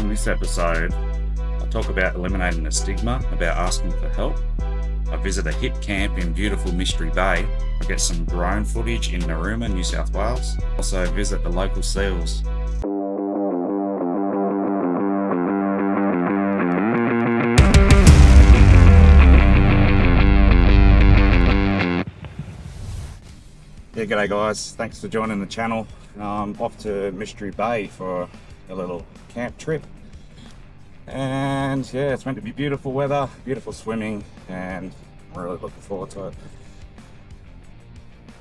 On this episode, I talk about eliminating the stigma about asking for help. I visit a hip camp in beautiful Mystery Bay. I get some drone footage in Narooma, New South Wales. Also visit the local seals. Yeah, g'day guys, thanks for joining the channel. I'm off to Mystery Bay for a little camp trip. And yeah, it's meant to be beautiful weather, beautiful swimming, and I'm really looking forward to it.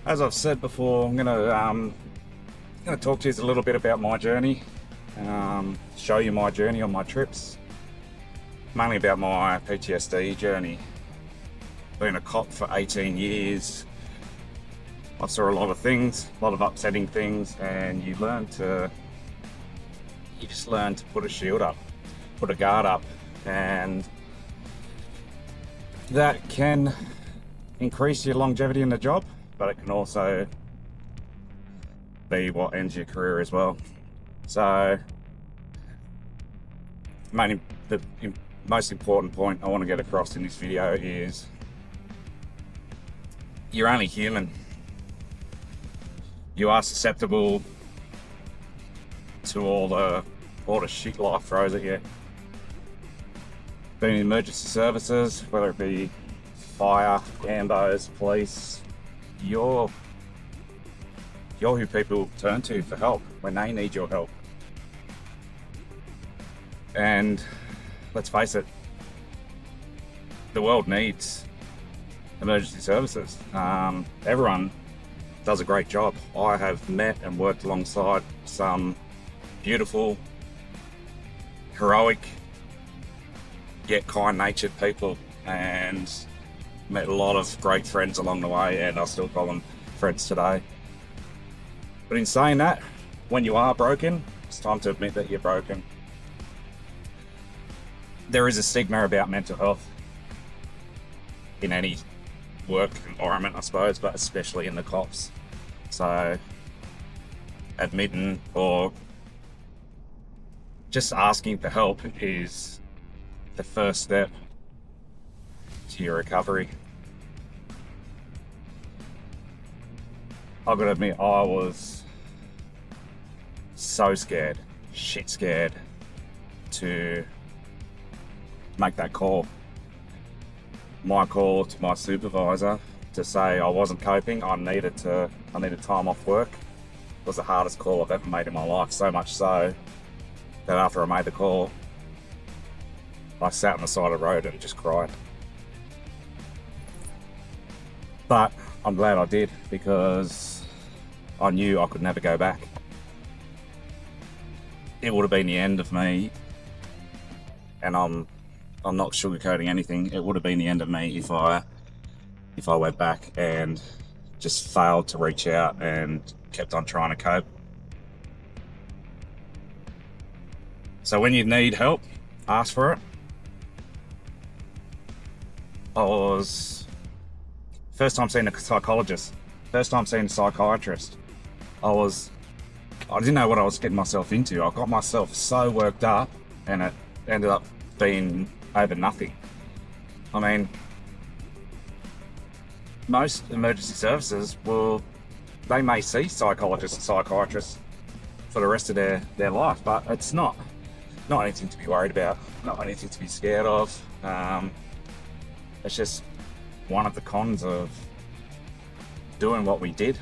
As I've said before, I'm gonna talk to you a little bit about my journey, show you my journey on my trips, mainly about my PTSD journey. Been a cop for 18 years. I saw a lot of things, a lot of upsetting things, and you just learn to put a shield up, put a guard up, and that can increase your longevity in the job, but it can also be what ends your career as well. So, the most important point I want to get across in this video is you're only human. You are susceptible to all the shit life throws at you. Being in emergency services, whether it be fire, ambos, police, you're who people turn to for help when they need your help. And let's face it, the world needs emergency services. Everyone does a great job. I have met and worked alongside some beautiful, heroic, yet kind-natured people, and met a lot of great friends along the way, and I still call them friends today. But in saying that, when you are broken, it's time to admit that you're broken. There is a stigma about mental health in any work environment, I suppose, but especially in the cops. So admitting or just asking for help is the first step to your recovery. I've got to admit, I was so scared, shit scared, to make that call. My call to my supervisor to say I wasn't coping, I needed time off work, was the hardest call I've ever made in my life. So much so that after I made the call, I sat on the side of the road and just cried. But I'm glad I did, because I knew I could never go back. It would have been the end of me, and I'm not sugarcoating anything. It would have been the end of me if I went back and just failed to reach out and kept on trying to cope. So when you need help, ask for it. I was first time seeing a psychologist, first time seeing a psychiatrist. I didn't know what I was getting myself into. I got myself so worked up, and it ended up being over nothing. I mean, most emergency services they may see psychologists and psychiatrists for the rest of their life, but it's not anything to be worried about, not anything to be scared of. It's just one of the cons of doing what we did,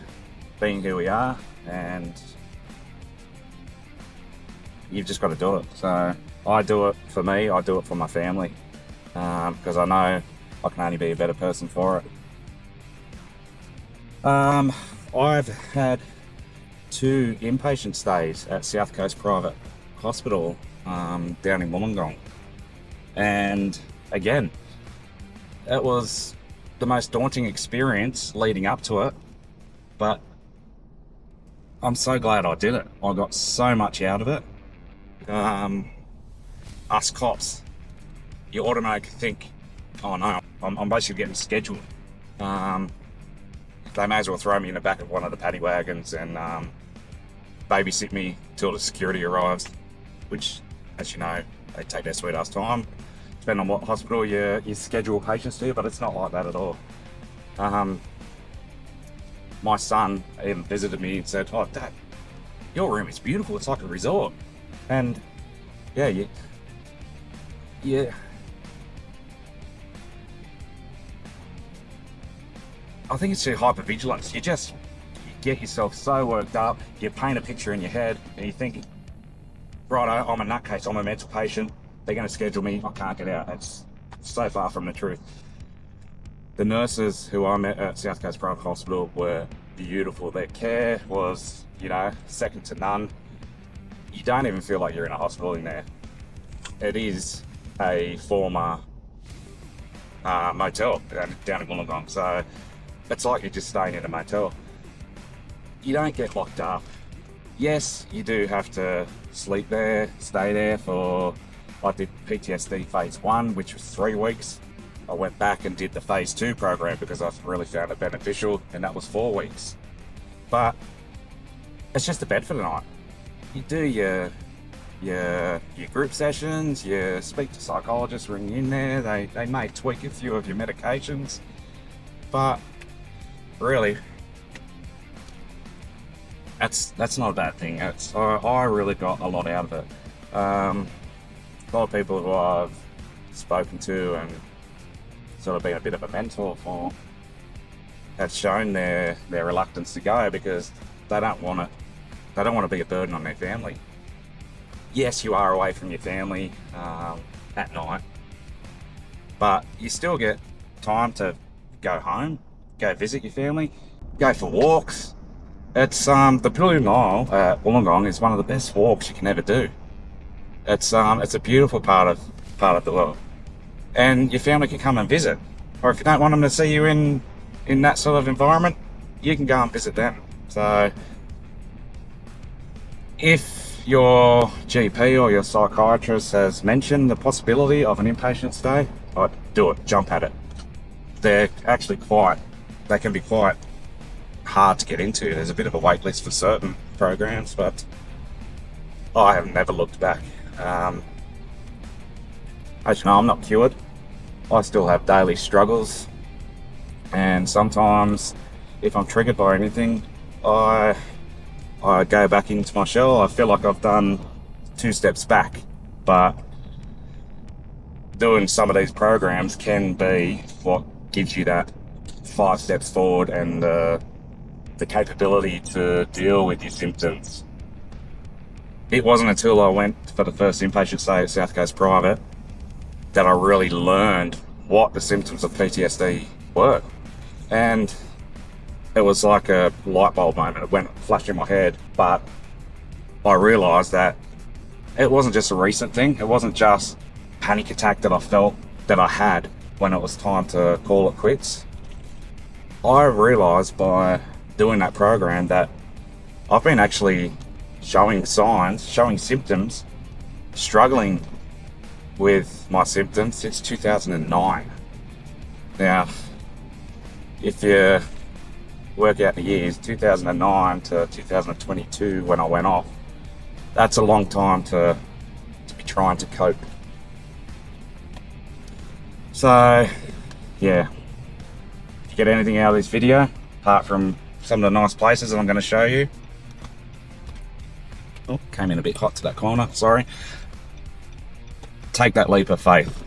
being who we are, and you've just got to do it. So I do it for me, I do it for my family, because I know I can only be a better person for it. I've had 2 inpatient stays at South Coast Private Hospital down in Wollongong, and again, it was the most daunting experience leading up to it, but I'm so glad I did it. I got so much out of it. Us cops, you automatically think, oh no, I'm basically getting scheduled. They may as well throw me in the back of one of the paddy wagons and babysit me till the security arrives, which as you know, they take their sweet ass time, depending on what hospital you schedule patients to, but it's not like that at all. My son even visited me and said, "Oh, Dad, your room is beautiful. It's like a resort." And yeah, I think it's your hypervigilance. You get yourself so worked up, you paint a picture in your head, and you think, righto, I'm a nutcase, I'm a mental patient, they're going to schedule me, I can't get out. It's so far from the truth. The nurses who I met at South Coast Private Hospital were beautiful. Their care was, second to none. You don't even feel like you're in a hospital in there. It is a former motel down in Wollongong, so it's like you're just staying in a motel. You don't get locked up. Yes, you do have to sleep there, stay there for, I did PTSD phase 1, which was 3 weeks. I went back and did the phase 2 program because I really found it beneficial, and that was 4 weeks. But it's just a bed for the night. You do your group sessions, you speak to psychologists when you're in there, they may tweak a few of your medications, but really, that's not a bad thing. I really got a lot out of it. A lot of people who I've spoken to and sort of been a bit of a mentor for have shown their reluctance to go because they don't want to be a burden on their family. Yes, you are away from your family at night, but you still get time to go home, go visit your family, go for walks. It's the Blue Nile at Wollongong is one of the best walks you can ever do. It's a beautiful part of the world, and your family can come and visit. Or if you don't want them to see you in that sort of environment, you can go and visit them. So if your GP or your psychiatrist has mentioned the possibility of an inpatient stay, I'd do it, jump at it. They can be quite hard to get into. There's a bit of a wait list for certain programs, but I have never looked back. As you know, I'm not cured. I still have daily struggles, and sometimes if I'm triggered by anything, I go back into my shell. I feel like I've done 2 steps back, but doing some of these programs can be what gives you that 5 steps forward and the capability to deal with your symptoms. It wasn't until I went for the first inpatient stay at South Coast Private that I really learned what the symptoms of PTSD were. And it was like a light bulb moment. It went flashed in my head, but I realised that it wasn't just a recent thing. It wasn't just panic attack that I felt that I had when it was time to call it quits. I realised by doing that program that I've been actually showing signs, showing symptoms, struggling with my symptoms since 2009. Now, if you work out the years, 2009 to 2022 when I went off, that's a long time to be trying to cope. So, yeah. If you get anything out of this video, apart from some of the nice places that I'm going to show you. Oh, came in a bit hot to that corner, sorry. Take that leap of faith.